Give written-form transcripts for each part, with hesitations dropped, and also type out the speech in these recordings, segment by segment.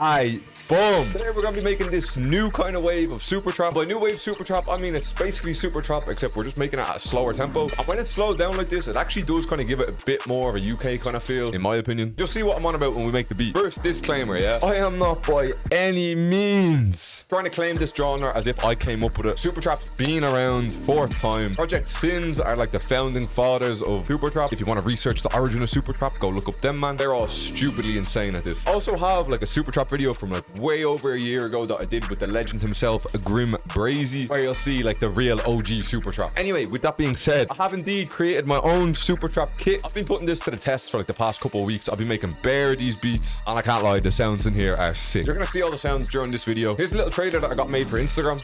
Aye, boom. Today we're gonna be making this new kind of wave of Super Trap. By new wave Super Trap, I mean it's basically Super Trap, except we're just making it at a slower tempo. And when it's slowed down like this, it actually does kind of give it a bit more of a UK kind of feel, in my opinion. You'll see what I'm on about when we make the beat. First disclaimer, yeah? I am not by any means trying to claim this genre as if I came up with it. Super Trap's been around for time. Project Sins are like the founding fathers of Super Trap. If you want to research the origin of Super Trap, go look up them, man. They're all stupidly insane at this. Also have like a Super Trap video from like way over a year ago that I did with the legend himself, Grim Brazy, where you'll see like the real OG Super Trap. Anyway, with that being said, I have indeed created my own Super Trap kit. I've been putting this to the test for like the past couple of weeks. I've been making bare of these beats, and I can't lie, the sounds in here are sick. You're gonna see all the sounds during this video. Here's a little trailer that I got made for Instagram.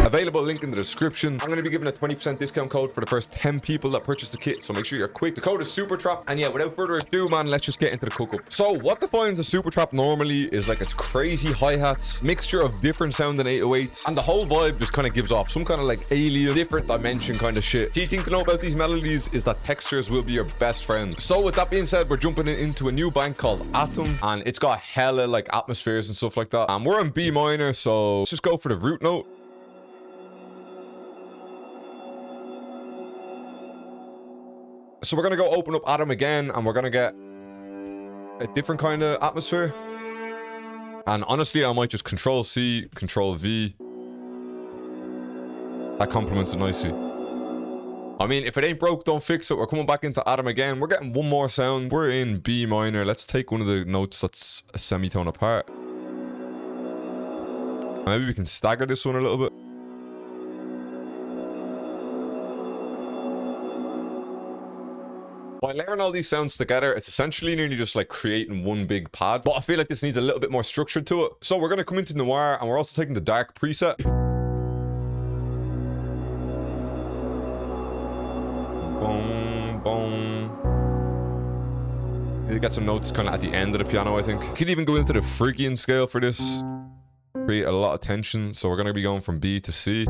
Available, link in the description. I'm going to be giving a 20% discount code for the first 10 people that purchase the kit, so make sure you're quick. The code is Super Trap. And yeah, without further ado, man, let's just get into the cook up. So what defines a Super Trap normally is like it's crazy hi-hats, mixture of different sounding 808s, and the whole vibe just kind of gives off some kind of like alien, different dimension kind of shit. Key thing to know about these melodies is that textures will be your best friend. So with that being said, we're jumping into a new bank called Atom, and it's got hella like atmospheres and stuff like that. And we're in B minor, so let's just go for the root note. So we're going to go open up Atom again, and we're going to get a different kind of atmosphere. And honestly, I might just Control C, Control V. That complements it nicely. I mean, if it ain't broke, don't fix it. We're coming back into Atom again. We're getting one more sound. We're in B minor. Let's take one of the notes that's a semitone apart. And maybe we can stagger this one a little bit. By layering all these sounds together, it's essentially nearly just like creating one big pad. But I feel like this needs a little bit more structure to it. So we're going to come into Noir, and we're also taking the Dark preset. Boom, boom. You get some notes kind of at the end of the piano, I think. Could even go into the Phrygian scale for this. Create a lot of tension. So we're going to be going from B to C.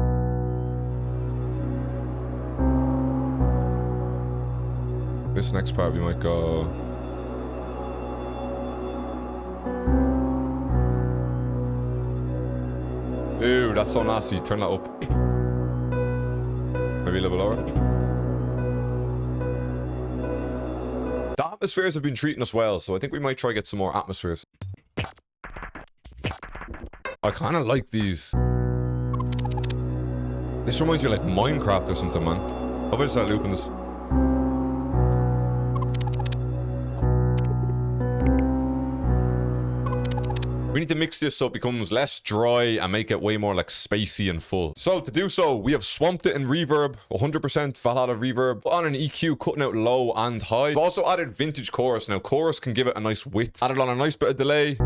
This next part we might go... Ew, that's so nasty. Turn that up. Maybe a little bit lower. The atmospheres have been treating us well, so I think we might try get some more atmospheres. I kind of like these. This reminds me of like Minecraft or something, man. How about I start looping this? We need to mix this so it becomes less dry and make it way more like spacey and full. So to do so, we have swamped it in reverb, 100% Valhalla reverb, on an EQ, cutting out low and high. We've also added vintage chorus. Now chorus can give it a nice width. Added on a nice bit of delay.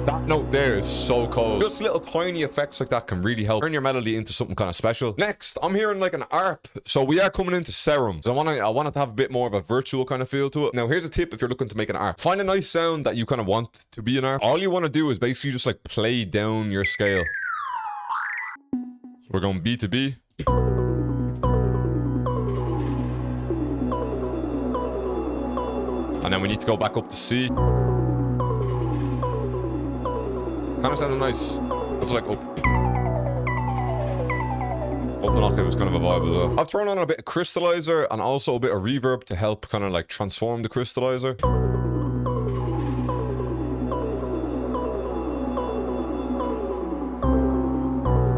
That note there is so cold. Just little tiny effects like that can really help turn your melody into something kind of special. Next, I'm hearing like an ARP. So we are coming into Serum. So I want it to have a bit more of a virtual kind of feel to it. Now here's a tip if you're looking to make an ARP. Find a nice sound that you kind of want to be an ARP. All you want to do is basically just like play down your scale. So we're going B to B. And then we need to go back up to C. Kind of sounded nice. It's like up. Open octave is kind of a vibe as well. I've thrown on a bit of crystallizer and also a bit of reverb to help kind of like transform the crystallizer.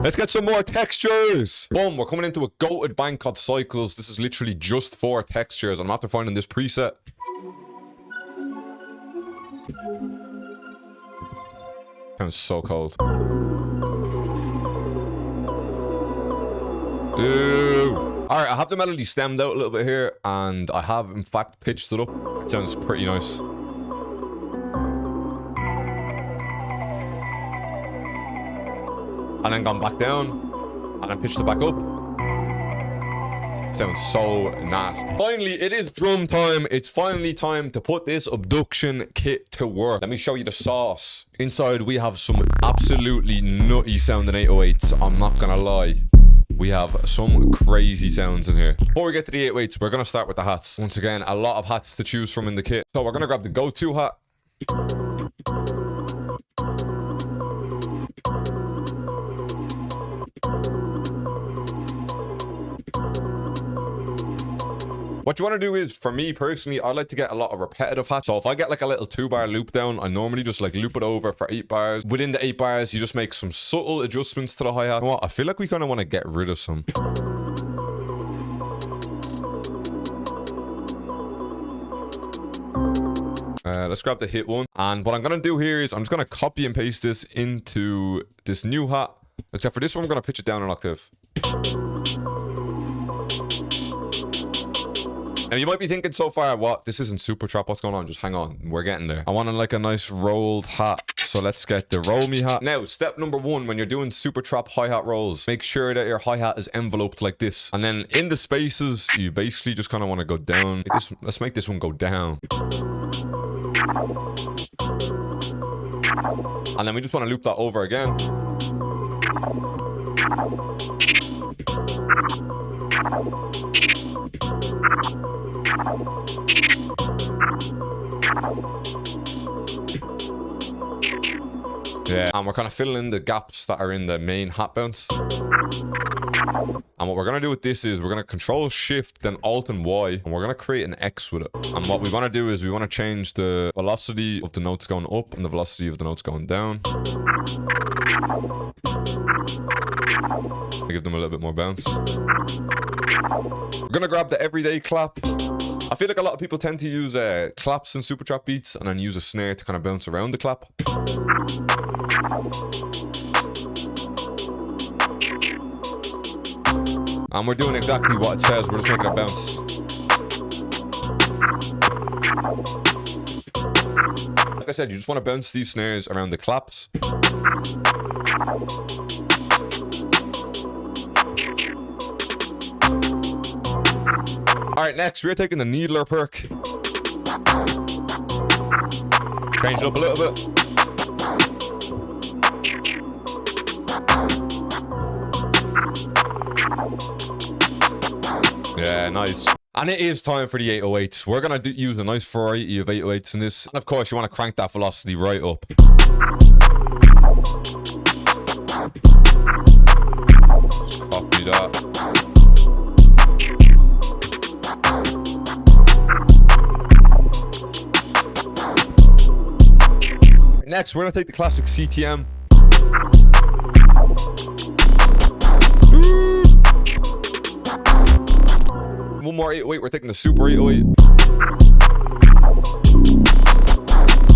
Let's get some more textures. Boom, we're coming into a goated bank called Cycles. This is literally just for textures. I'm after finding this preset. Sounds so cold. Ew. Alright, I have the melody stemmed out a little bit here, and I have in fact pitched it up. It sounds pretty nice. And then gone back down, and then pitched it back up. Sounds so nasty. Finally, it is drum time. It's finally time to put this abduction kit to work. Let me show you the sauce. Inside, we have some absolutely nutty sounding 808s. I'm not gonna lie. We have some crazy sounds in here. Before we get to the 808s, we're gonna start with the hats. Once again, a lot of hats to choose from in the kit. So we're gonna grab the go-to hat. What you want to do is, for me personally, I like to get a lot of repetitive hats. So if I get like a little 2-bar loop down, I normally just like loop it over for 8 bars. Within the 8 bars, you just make some subtle adjustments to the hi-hat. You know what? I feel like we kind of want to get rid of some. Let's grab the hit one. And what I'm going to do here is I'm just going to copy and paste this into this new hat. Except for this one, I'm going to pitch it down an octave. Now, you might be thinking so far, what? This isn't Super Trap. What's going on? Just hang on. We're getting there. I want like a nice rolled hat. So let's get the roll me hat. Now, step number 1, when you're doing Super Trap hi-hat rolls, make sure that your hi-hat is enveloped like this. And then in the spaces, you basically just kind of want to go down. Let's make this one go down. And then we just want to loop that over again. Yeah, and we're kind of filling in the gaps that are in the main hat bounce. And what we're going to do with this is we're going to control shift, then alt and Y, and we're going to create an X with it. And what we want to do is we want to change the velocity of the notes going up and the velocity of the notes going down. Give them a little bit more bounce. We're going to grab the everyday clap. I feel like a lot of people tend to use claps in Super Trap beats and then use a snare to kind of bounce around the clap. And we're doing exactly what it says. We're just making it bounce. Like I said, you just want to bounce these snares around the claps. Alright, next we're taking the Needler perk. Change it up a little bit. Yeah, nice. And it is time for the 808s. We're going to use a nice variety of 808s in this. And of course, you want to crank that velocity right up. Just copy that. Next, we're going to take the classic CTM. One more 808, we're taking the Super 808.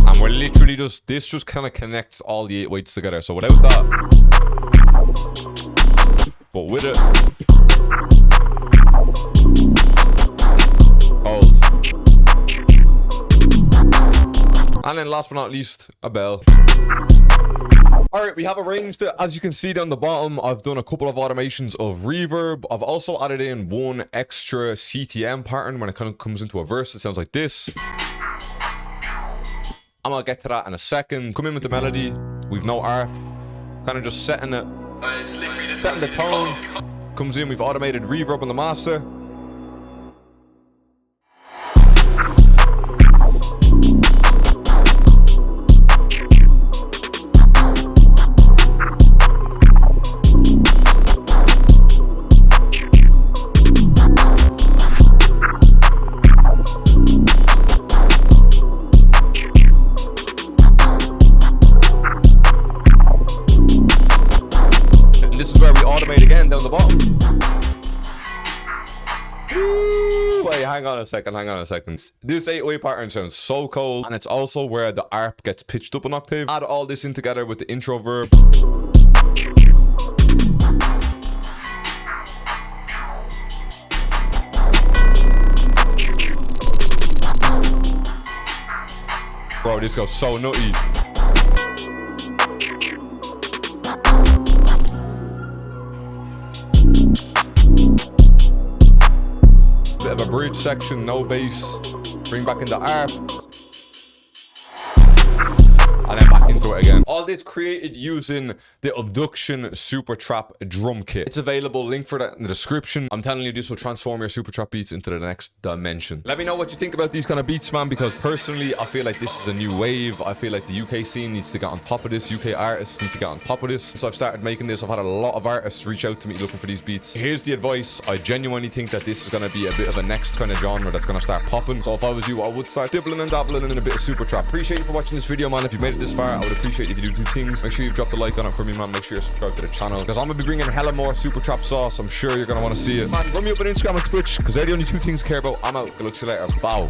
And we're literally just, this just kind of connects all the 808s together. So without that, but with it, hold. And then last but not least, a bell. Alright, we have arranged it. As you can see down the bottom, I've done a couple of automations of reverb. I've also added in one extra CTM pattern. When it kind of comes into a verse, it sounds like this. I'm gonna get to that in a second. Come in with the melody. We've no ARP. Kind of just setting it. Setting the tone. Comes in, we've automated reverb on the master. This is where we automate again down the bottom. Wait, hang on a second. This 808 pattern sounds so cold, and it's also where the ARP gets pitched up an octave. Add all this in together with the intro verb. Bro, this goes so nutty. a bridge section, no bass. Bring back in the ARP. And then back into it again. All this created using the Abduction Super Trap drum kit. It's available, link for that in the description. I'm telling you, this will transform your Super Trap beats into the next dimension. Let me know what you think about these kind of beats, man, because personally, I feel like this is a new wave. I feel like the UK scene needs to get on top of this. UK artists need to get on top of this. So I've started making this. I've had a lot of artists reach out to me looking for these beats. Here's the advice. I genuinely think that this is going to be a bit of a next kind of genre that's going to start popping. So if I was you, I would start dibbling and dabbling in a bit of Super Trap. Appreciate you for watching this video, man. If you made it this far, I would appreciate if you do two things. Make sure you've dropped a like on it for me, man. Make sure you're subscribed to the channel, because I'm gonna be bringing hella more Super Trap sauce. I'm sure you're gonna want to see it, man. Run me up on Instagram and Twitch, because they're the only two things I care about. I'm out. Good luck to you later. Bow.